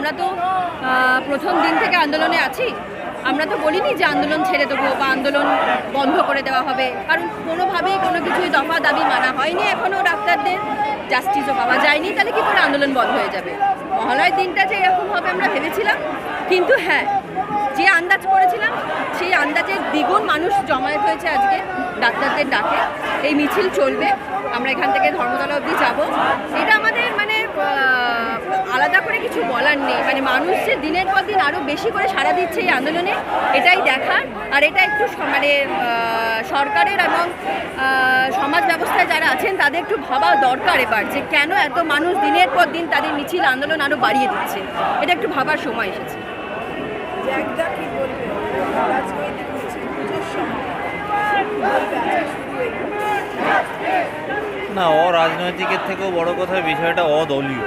আমরা তো প্রথম দিন থেকে আন্দোলনে আছি। আমরা তো বলিনি যে আন্দোলন ছেড়ে দেবো বা আন্দোলন বন্ধ করে দেওয়া হবে, কারণ কোনোভাবেই কোনো কিছুই দফা দাবি মানা হয়নি। এখনও ডাক্তারদের জাস্টিসও পাওয়া যায়নি, তাহলে কী করে আন্দোলন বন্ধ হয়ে যাবে? মহালয়ের দিনটা যে এরকম হবে আমরা ভেবেছিলাম, কিন্তু হ্যাঁ, যে আন্দাজ করেছিলাম সেই আন্দাজের দ্বিগুণ মানুষ জমায়েত হয়েছে আজকে ডাক্তারদের ডাকে। এই মিছিল চলবে, আমরা এখান থেকে ধর্মতলা অবধি যাব। এটা আমাদের মানে আলাদা করে কিছু বলার নেই, মানে মানুষ যে দিনের পর দিন আরও বেশি করে সাড়া দিচ্ছে এই আন্দোলনে, এটাই দেখার। আর এটা একটু মানে সরকারের এবং সমাজ ব্যবস্থায় যারা আছেন তাদের একটু ভাবা দরকার এবার, যে কেন এত মানুষ দিনের পর দিন তাদের মিছিল আন্দোলন আরও বাড়িয়ে দিচ্ছে। এটা একটু ভাবার সময় এসেছে। না, অরাজনৈতিকের থেকেও বড় কথা বিষয়টা অদলীয়।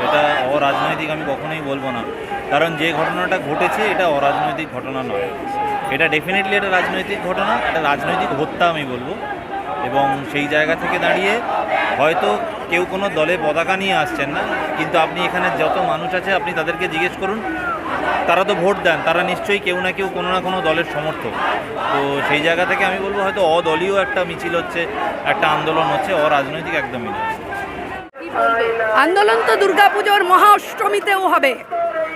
এটা অরাজনৈতিক আমি কখনোই বলবো না, কারণ যে ঘটনাটা ঘটেছে এটা অরাজনৈতিক ঘটনা নয়। এটা ডেফিনেটলি একটা রাজনৈতিক ঘটনা, একটা রাজনৈতিক হত্যা আমি বলবো। এবং সেই জায়গা থেকে দাঁড়িয়ে হয়তো কেউ কোনো দলে পতাকা নিয়ে আসছেন না, কিন্তু আপনি এখানে যত মানুষ আছে আপনি তাদেরকে জিজ্ঞেস করুন, তারা তো ভোট দেন, তারা নিশ্চয়ই কেউ না কেউ কোনো না কোনো দলের সমর্থক। তো সেই জায়গা থেকে আমি বলবো হয়তো অদলীয় একটা মিছিল হচ্ছে, একটা আন্দোলন হচ্ছে, অরাজনৈতিক একদমই নয়। আন্দোলন তো দুর্গাপুজোর মহা অষ্টমীতেও হবে,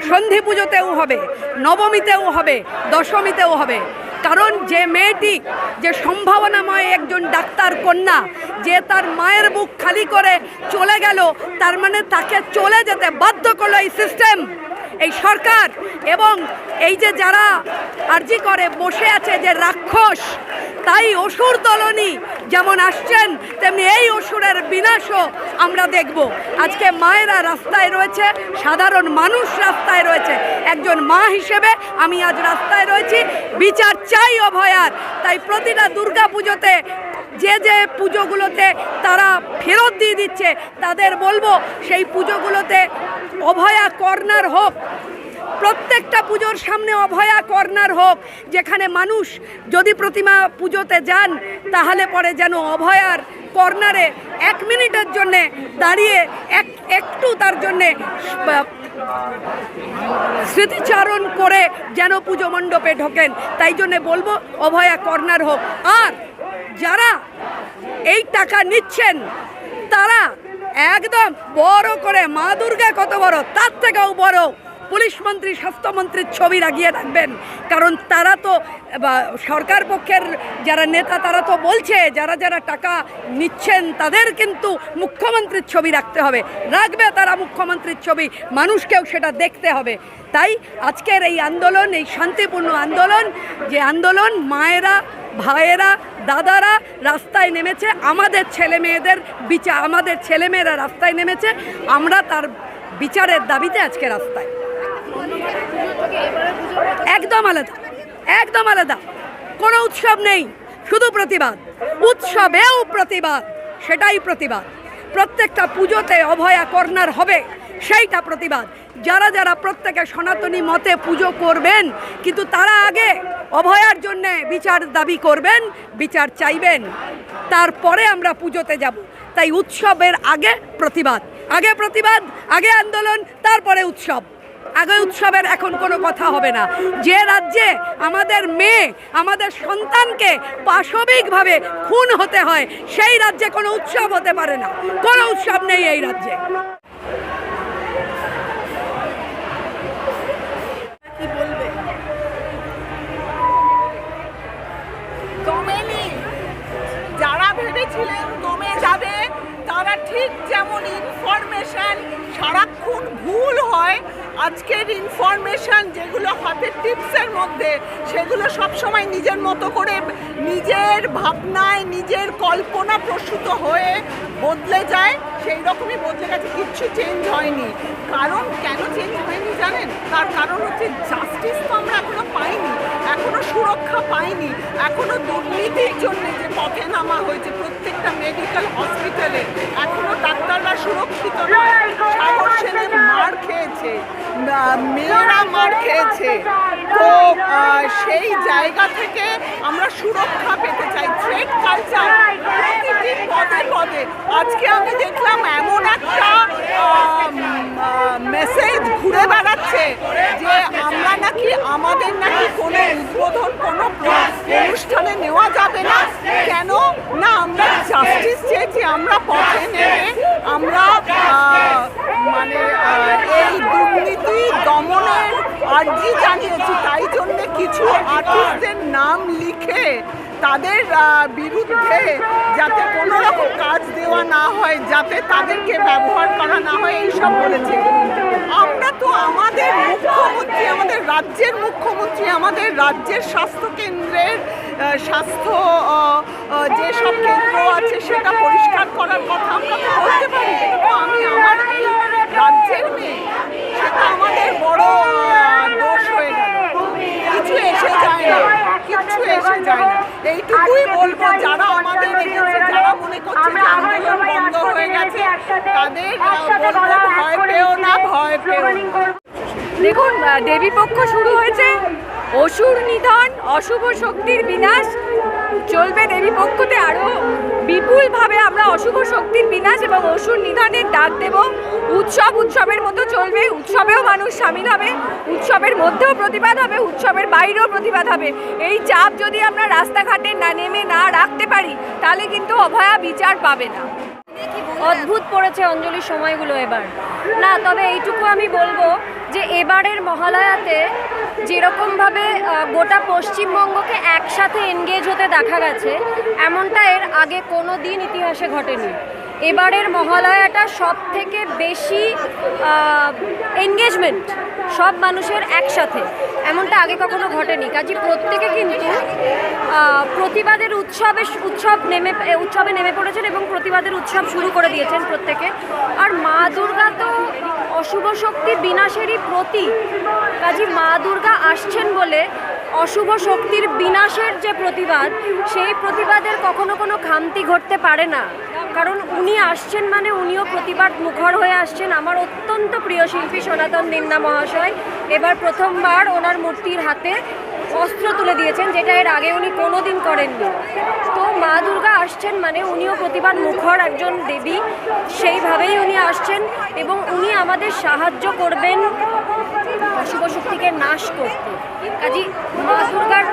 সন্ধি পুজোতেও হবে, নবমীতেও হবে, দশমীতেও হবে। কারণ যে মেয়েটি, যে সম্ভাবনাময় একজন ডাক্তার কন্যা, যে তার মায়ের বুক খালি করে চলে গেল, তার মানে তাকে চলে যেতে বাধ্য করলো এই সিস্টেম, এই সরকার। এবং এই যে যারা আর্জি করে বসে আছে যে রাক্ষস, তাই অসুর দলনী যেমন আসছেন, তেমনি এই অসুরের বিনাশও আমরা দেখব। আজকে মায়েরা রাস্তায় রয়েছে, সাধারণ মানুষ রাস্তায় রয়েছে। একজন মা হিসেবে আমি আজ রাস্তায় রয়েছি, বিচার চাই অভয়ার। তাই প্রতিটা দুর্গা পুজোতে যে যে পুজোগুলোতে তারা ফেরত দিয়ে দিচ্ছে, তাদের বলবো সেই পুজোগুলোতে অভয়া কর্নার হোক, প্রত্যেকটা পুজোর সামনে অভয়া কর্নার হোক, যেখানে মানুষ যদি প্রতিমা পুজোতে যান তাহলে পরে যেন অভয়ার কর্নারে 1 মিনিটের জন্যে দাঁড়িয়ে একটু তার জন্যে স্মৃতিচারণ করে যেন পুজো মণ্ডপে ঢোকেন। তাই জন্যে বলবো অভয়া কর্নার হোক। আর যারা এই টাকা নিচ্ছেন তারা একদম বড় করে মা দুর্গা কত বড়, তার থেকেও বড় পুলিশ মন্ত্রী, স্বাস্থ্যমন্ত্রীর ছবি লাগিয়ে রাখবেন। কারণ তারা তো সরকার পক্ষের যারা নেতা, তারা তো বলছে যারা যারা টাকা নিচ্ছেন তাদের কিন্তু মুখ্যমন্ত্রীর ছবি রাখতে হবে। রাখবে তারা মুখ্যমন্ত্রীর ছবি, মানুষকেও সেটা দেখতে হবে। তাই আজকের এই আন্দোলন, এই শান্তিপূর্ণ আন্দোলন, যে আন্দোলন মায়েরা, ভাইয়েরা, দাদারা রাস্তায় নেমেছে, আমাদের ছেলে মেয়েদের বিচার, আমাদের ছেলেমেয়েরা রাস্তায় নেমেছে, আমরা তার বিচারের দাবিতে আজকে রাস্তায়। একদম আলাদা, একদম আলাদা, কোনো উৎসব নেই, শুধু প্রতিবাদ। উৎসবেও প্রতিবাদ, সেটাই প্রতিবাদ। প্রত্যেকটা পুজোতে অভয়া কর্নার হবে, সেইটা প্রতিবাদ। যারা যারা প্রত্যেকে সনাতনী মতে পুজো করবেন, কিন্তু তারা আগে অভয়ার জন্যে বিচার দাবি করবেন, বিচার চাইবেন, তারপরে আমরা পুজোতে যাব। তাই উৎসবের আগে প্রতিবাদ, আগে প্রতিবাদ, আগে আন্দোলন, তারপরে উৎসব। আগে উৎসবের এখন কোনো কথা হবে না। যে রাজ্যে আমাদের মেয়ে, আমাদের সন্তানকে পাশবিকভাবে খুন হতে হয়, সেই রাজ্যে কোনো উৎসব হতে পারে না। কোনো উৎসব নেই এই রাজ্যে। কি বলবে? কমেনি। যারা ভেবেছিলেন কমে যাবে, তারা ঠিক যেমন ইনফরমেশন সারাক্ষণ ভুল হয়, আজকের ইনফরমেশন যেগুলো হাতের টিপসের মধ্যে, সেগুলো সবসময় নিজের মতো করে, নিজের ভাবনায়, নিজের কল্পনা প্রসূত হয়ে বদলে যায়। সেই রকমই বদলে গেছে, কিচ্ছু চেঞ্জ হয়নি। কারণ কেন চেঞ্জ হয়নি জানেন? তার কারণ হচ্ছে জাস্টিস তো আমরা এখনো পাইনি, এখনো সুরক্ষা পাইনি, এখনো দুর্নীতির জন্য যে পথে নামা হয়েছে প্রত্যেকটা মেডিকেল হসপিটালে, এখনো ডাক্তাররা সুরক্ষিত নয়। সাগর সেনের মার খেয়েছে, মেয়েরা মার খেয়েছে। তো সেই জায়গা থেকে আমরা সুরক্ষা পেতে চাই। থ্রেট কালচার প্রতিটি পদে পদে। আর আজকে আমি দেখলাম এমন একটা মেসেজ ঘুরে বেড়াচ্ছে যে আমাদের নাকি কোনো উদ্বোধন কোনো অনুষ্ঠানে নেওয়া যাবে না। কেন না, আমরা জাস্টিস চেয়েছি, আমরা পথে নেমে আমরা মানে এই দুর্নীতি দমনের আর্জি জানিয়েছি। তাই জন্য কিছু আর্টিস্টদের নাম লিখে তাদের বিরুদ্ধে যাতে কোনো রকম কাজ দেওয়া না হয়, যাতে তাদেরকে ব্যবহার করা না হয়, এইসব বলেছে। আমরা তো আমাদের মুখ্যমন্ত্রী, আমাদের রাজ্যের মুখ্যমন্ত্রী, আমাদের রাজ্যের স্বাস্থ্য কেন্দ্রের স্বাস্থ্য যেসব কেন্দ্র আছে সেটা পরিষ্কার করার কথা আমরা তো বলতে পারি। এটা তো আমি আমার এই রাজ্যের মেয়ে, সেটা আমাদের বড় দোষ হয়ে গেল। কিছু এসে যায় না, কিচ্ছু এসে যায় না। এইটুকুই বলবো, যারা আমাদের এগেছে, যারা মনে করছে যে আন্দোলন বন্ধ হয়ে গেছে, তাদের বলবো ভয় পেও না, ভয় পেও না। দেখুন, দেবী পক্ষ শুরু হয়েছে, অসুর নিধন, অশুভ শক্তির বিনাশ চলবে। দেবী পক্ষতে আরও বিপুলভাবে আমরা অশুভ শক্তির বিনাশ এবং অসুর নিধনের ডাক দেব। উৎসবের মতো চলবে, উৎসবেও মানুষ সামিল হবে, উৎসবের মধ্যেও প্রতিবাদ হবে, উৎসবের বাইরেও প্রতিবাদ হবে। এই চাপ যদি আমরা রাস্তাঘাটে না নেমে না রাখতে পারি, তাহলে কিন্তু অভয়া বিচার পাবে না। অদ্ভুত পড়েছে অঞ্জলির সময়গুলো এবার না। তবে এইটুকু আমি বলবো যে এবারের মহালয়াতে যেরকমভাবে গোটা পশ্চিমবঙ্গকে একসাথে এনগেজ হতে দেখা গেছে, এমনটা এর আগে কোনো দিন ইতিহাসে ঘটেনি। এবারের মহালয়াটা সব থেকে বেশি এনগেজমেন্ট সব মানুষের একসাথে, এমনটা আগে কখনো ঘটেনি। কাজে প্রত্যেকে কিন্তু প্রতিবাদের উৎসবে নেমে পড়েছেন এবং প্রতিবাদের উৎসব শুরু করে দিয়েছেন প্রত্যেকে। আর মা দুর্গা তো অশুভ শক্তির বিনাশেরই প্রতীক। কাজে মা দুর্গা আসছেন বলে অশুভ শক্তির বিনাশের যে প্রতিবাদ, সেই প্রতিবাদের কখনো কোনো খামতি ঘটতে পারে না। কারণ উনি আসছেন মানে উনিও প্রতিবাদ মুখর হয়ে আসছেন। আমার অত্যন্ত প্রিয় শিল্পী সনাতন দিন্না মহাশয় এবার প্রথমবার ওনার মূর্তির হাতে অস্ত্র তুলে দিয়েছেন, যেটা এর আগে উনি কোনো দিন করেননি। তো মা দুর্গা আসছেন মানে উনিও প্রতিবাদ মুখর একজন দেবী, সেইভাবেই উনি আসছেন এবং উনি আমাদের সাহায্য করবেন অশুভ শক্তিকে নাশ করতে। কাজী মা দুর্গার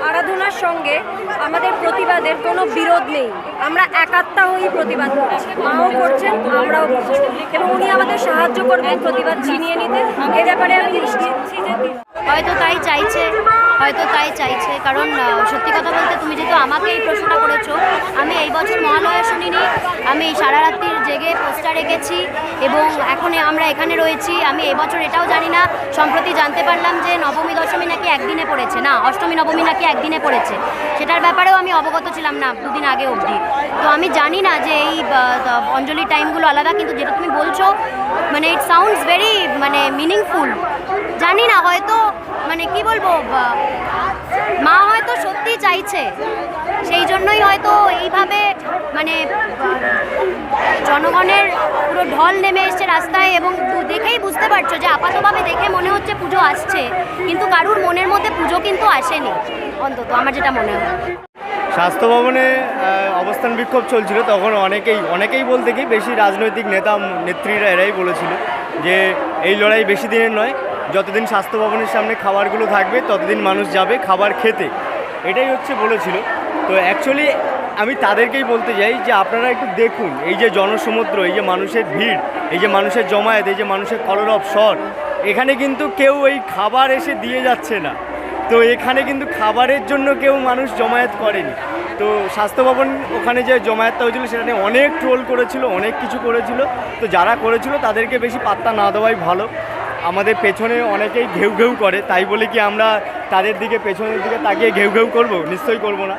আরাধনার সঙ্গে আমাদের প্রতিবাদের কোনো বিরোধ নেই। আমরা একাত্মা হয়েই প্রতিবাদ করছি, মাও করছেন, আমরাও করছি এবং উনি আমাদের সাহায্য করবেন প্রতিবাদ ছিনিয়ে নিতে। এ ব্যাপারে আমি নিশ্চিত যে হয়তো তাই চাইছে কারণ সত্যি কথা বলতে, তুমি যেহেতু আমাকে এই প্রশ্নটা করেছো, আমি এই বছর মহালয়া শুনিনি। আমি সারা রাত্রির জেগে পোস্টার এঁকেছি এবং এখন আমরা এখানে রয়েছি। আমি এবছর এটাও জানি না, সম্প্রতি জানতে পারলাম যে নবমী দশমী নাকি একদিনে পড়েছে, না অষ্টমী নবমী নাকি একদিনে পড়েছে। সেটার ব্যাপারেও আমি অবগত ছিলাম না দুদিন আগে অবধি। তো আমি জানি না যে এই অঞ্জলির টাইমগুলো আলাদা, কিন্তু যেটা তুমি বলছো মানে ইট সাউন্ডস ভেরি মানে মিনিংফুল। জানি না, হয়তো মানে কি বলবো, মা হয়তো সত্যি চাইছে, সেই জন্যই হয়তো এইভাবে মানে জনগণের পুরো ঢল নেমে এসছে রাস্তায়। এবং দেখেই বুঝতে পারছো যে আপাতভাবে দেখে মনে হচ্ছে পুজো আসছে, কিন্তু কারুর মনের মধ্যে পুজো কিন্তু আসেনি, অন্তত আমার যেটা মনে হয়। স্বাস্থ্য ভবনে অবস্থান বিক্ষোভ চলছিল, তখন অনেকেই বলতে কি বেশি রাজনৈতিক নেত্রীরা এরাই বলেছিল যে এই লড়াই বেশি দিনের নয়, যতদিন স্বাস্থ্য ভবনের সামনে খাবারগুলো থাকবে ততদিন মানুষ যাবে খাবার খেতে, এটাই হচ্ছে বলেছিল। তো অ্যাকচুয়ালি আমি তাদেরকেই বলতে চাই যে আপনারা একটু দেখুন এই যে জনসমুদ্র, এই যে মানুষের ভিড়, এই যে মানুষের জমায়েত, এই যে মানুষের কলরব স্বর, এখানে কিন্তু কেউ এই খাবার এসে দিয়ে যাচ্ছে না। তো এখানে কিন্তু খাবারের জন্য কেউ মানুষ জমায়েত করেনি। তো স্বাস্থ্য ভবন ওখানে যে জমায়েতটা হয়েছিল সেটা নিয়ে অনেক ট্রোল করেছিল, অনেক কিছু করেছিল। তো যারা করেছিল তাদেরকে বেশি পাত্তা না দেওয়াই ভালো। আমাদের পেছনে অনেকেই ঘেউ ঘেউ করে, তাই বলে কি আমরা তাদের দিকে পেছনের দিকে তাকিয়ে ঘেউ ঘেউ করবো? নিশ্চয়ই করবো না।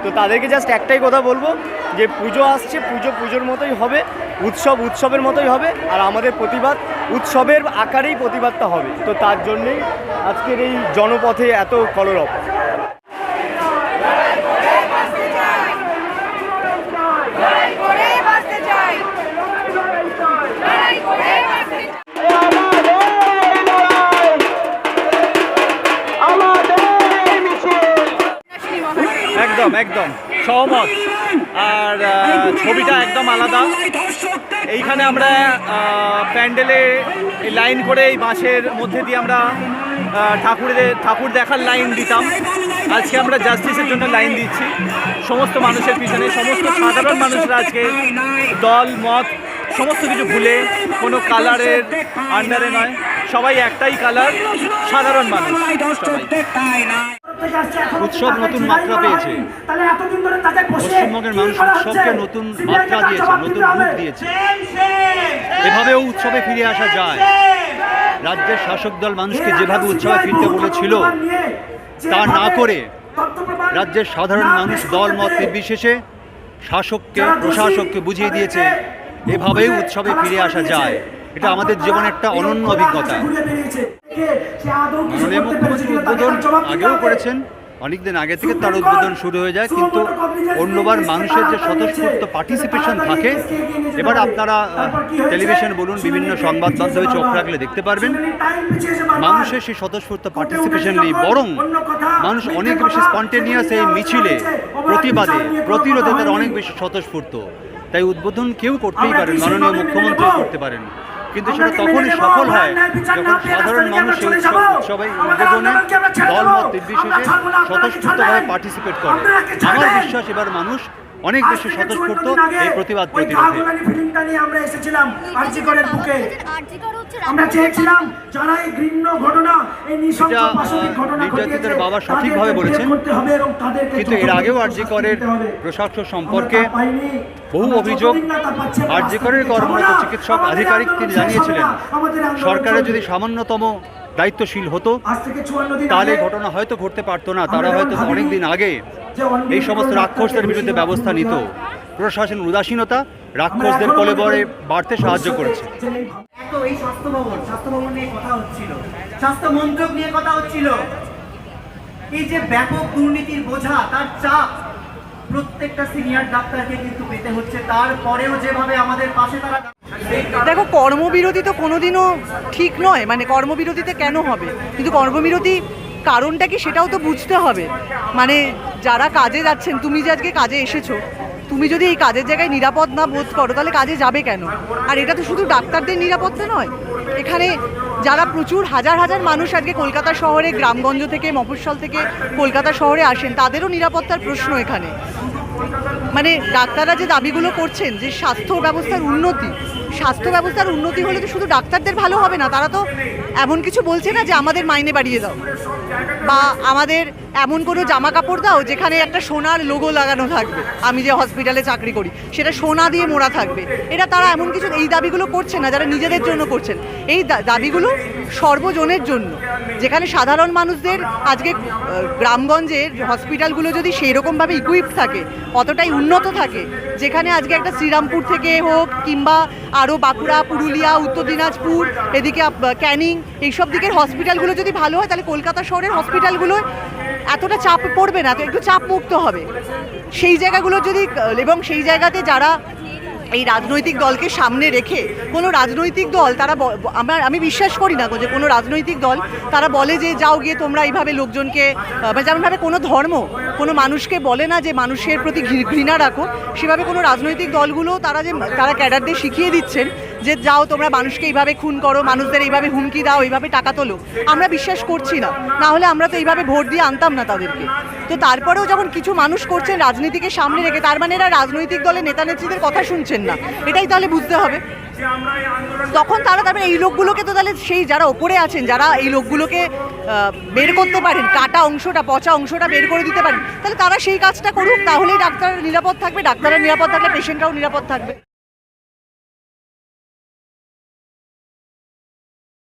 তো তাদেরকে জাস্ট একটাই কথা বলবো যে পুজো আসছে, পুজোর মতোই হবে, উৎসবের মতোই হবে, আর আমাদের প্রতিবাদ উৎসবের আকারেই প্রতিবাদটা হবে। তো তার জন্যেই আজকের এই জনপথে এত কলরব। একদম সহমত। আর ছবিটা একদম আলাদা, এইখানে আমরা প্যান্ডেলে লাইন করে এই বাঁশের মধ্যে দিয়ে আমরা ঠাকুর দেখার লাইন দিতাম। আজকে আমরা জাস্টিসের জন্য লাইন দিচ্ছি সমস্ত মানুষের পিছনে। সমস্ত সাধারণ মানুষরা আজকে দল মত সমস্ত কিছু ভুলে কোনো কালারের আন্ডারে নয়, সবাই একটাই কালার, সাধারণ মানুষ উৎসব নতুন মাত্রা পেয়েছে। পশ্চিমবঙ্গের মানুষ উৎসবকে নতুন মাত্রা দিয়েছে, নতুন রূপ দিয়েছে। এভাবেও উৎসবে ফিরে আসা যায়। রাজ্যের শাসক দল মানুষকে যেভাবে উৎসবে ফিরতে বলেছিল তা না করে রাজ্যের সাধারণ মানুষ দল মত নির্বিশেষে শাসককে প্রশাসককে বুঝিয়ে দিয়েছে এভাবেই উৎসবে ফিরে আসা যায়। এটা আমাদের জীবনে একটা অনন্য অভিজ্ঞতা। মাননীয় মুখ্যমন্ত্রী উদ্বোধন আগেও করেছেন, অনেকদিন আগে থেকে তার উদ্বোধন শুরু হয়ে যায়, কিন্তু অন্যবার মানুষের যে স্বতঃস্ফূর্ত পার্টিসিপেশন থাকে, এবার আপনারা টেলিভিশন বলুন বিভিন্ন সংবাদ মাধ্যমে চোখ রাখলে দেখতে পারবেন মানুষের সেই স্বতঃস্ফূর্ত পার্টিসিপেশন নেই, বরং মানুষ অনেক বেশি স্পন্টেনিয়াস এই মিছিলে প্রতিবাদে প্রতিরোধে তারা অনেক বেশি স্বতঃস্ফূর্ত। তাই উদ্বোধন কেউ করতেই পারেন, মাননীয় মুখ্যমন্ত্রী করতে পারেন, কিন্তু সেটা তখনই সফল হয় যখন সাধারণ মানুষ সেই উৎসবে উদ্বোধনে দল মত নির্বিশেষে স্বতঃস্ফূর্তভাবে পার্টিসিপেট করে। আমার বিশ্বাস এবার মানুষ অনেক বেশি স্বতঃস্ফূর্ত এই প্রতিবাদ প্রতিরোধে। নির্যাতিতের বাবা সঠিকভাবে বলেছেন, কিন্তু এর আগেও আরজি করের প্রশাসক সম্পর্কে বহু অভিযোগ। আরজি করের কর্মরত চিকিৎসক আধিকারিক তিনি জানিয়েছিলেন সরকারের যদি সামান্যতম দায়িত্বশীল হতো তাহলে ঘটনা হয়তো ঘটতে পারতো না, তারা হয়তো অনেকদিন আগে এই সমস্ত রাক্ষসদের বিরুদ্ধে ব্যবস্থা নিত। প্রশাসনের উদাসীনতা রাক্ষসদের কলেবরে বাড়তে সাহায্য করেছে। এই স্বাস্থ্য ভবন নিয়ে কথা হচ্ছিল, স্বাস্থ্য মন্ত্রক নিয়ে কথা হচ্ছিল। এই যে ব্যাপক দুর্নীতির বোঝা, তার চাপ প্রত্যেকটা সিনিয়র ডাক্তারকে কিন্তু পেতে হচ্ছে। তারপরেও যেভাবে আমাদের পাশে তারা দেখো, কর্মবিরতি তো কোনোদিনও ঠিক নয়, মানে কর্মবিরতিতে কেন হবে, কিন্তু কর্মবিরতি কারণটা কি সেটাও তো বুঝতে হবে। মানে যারা কাজে যাচ্ছেন, তুমি যে আজকে কাজে এসেছো, তুমি যদি এই কাজের জায়গায় নিরাপদ না বোধ করো তাহলে কাজে যাবে কেন? আর এটা তো শুধু ডাক্তারদের নিরাপত্তা নয়, এখানে যারা প্রচুর হাজার হাজার মানুষ আজকে কলকাতা শহরে গ্রামগঞ্জ থেকে মফস্বল থেকে কলকাতা শহরে আসেন, তাদেরও নিরাপত্তার প্রশ্ন এখানে। মানে ডাক্তাররা যে দাবিগুলো করছেন যে স্বাস্থ্য ব্যবস্থার উন্নতি হলে তো শুধু ডাক্তারদের ভালো হবে না, তারা তো এমন কিছু বলছে না যে আমাদের মাইনে বাড়িয়ে দাও বা আমাদের এমন কোনো জামা কাপড় দাও যেখানে একটা সোনার লোগো লাগানো থাকবে, আমি যে হসপিটালে চাকরি করি সেটা সোনা দিয়ে মোড়া থাকবে। এটা তারা এমন কিছু এই দাবিগুলো করছে না যারা নিজেদের জন্য করছেন, এই দাবিগুলো সর্বজনের জন্য। যেখানে সাধারণ মানুষদের আজকে গ্রামগঞ্জের হসপিটালগুলো যদি সেই রকমভাবে ইকুইপ থাকে, অতটাই উন্নত থাকে, যেখানে আজকে একটা শ্রীরামপুর থেকে হোক কিংবা আরও বাঁকুড়া, পুরুলিয়া, উত্তর দিনাজপুর, এদিকে ক্যানিং, এইসব দিকের হসপিটালগুলো যদি ভালো হয় তাহলে কলকাতা শহরের হসপিটালগুলো এতটা চাপ পড়বে না, তো একটু চাপ মুক্ত হবে সেই জায়গাগুলো যদি। এবং সেই জায়গাতে যারা এই রাজনৈতিক দলকে সামনে রেখে, কোনো রাজনৈতিক দল তারা আমি বিশ্বাস করি না যে কোনো রাজনৈতিক দল তারা বলে যে যাও গিয়ে তোমরা এইভাবে লোকজনকে, যেমনভাবে কোনো ধর্ম কোনো মানুষকে বলে না যে মানুষের প্রতি ঘৃণা রাখো, সেভাবে কোনো রাজনৈতিক দলগুলো তারা ক্যাডারদের শিখিয়ে দিচ্ছেন যে যাও তোমরা মানুষকে এইভাবে খুন করো, মানুষদের এইভাবে হুমকি দাও, এইভাবে টাকা তোলো। আমরা বিশ্বাস করছি না, না হলে আমরা তো এইভাবে ভোট দিয়ে আনতাম না তাদেরকে। তো তারপরেও যখন কিছু মানুষ করছেন রাজনীতিকে সামনে রেখে, তার মানে এরা রাজনৈতিক দলের নেতা নেত্রীদের কথা শুনছেন না, এটাই তাহলে বুঝতে হবে। তখন তারপরে এই লোকগুলোকে তো তাহলে সেই যারা ওপরে আছেন, যারা এই লোকগুলোকে বের করতে পারেন, কাটা অংশটা পচা অংশটা বের করে দিতে পারেন, তাহলে তারা সেই কাজটা করুক, তাহলেই ডাক্তার নিরাপদ থাকবে, ডাক্তাররা নিরাপদ থাকলে পেশেন্টরাও নিরাপদ থাকবে।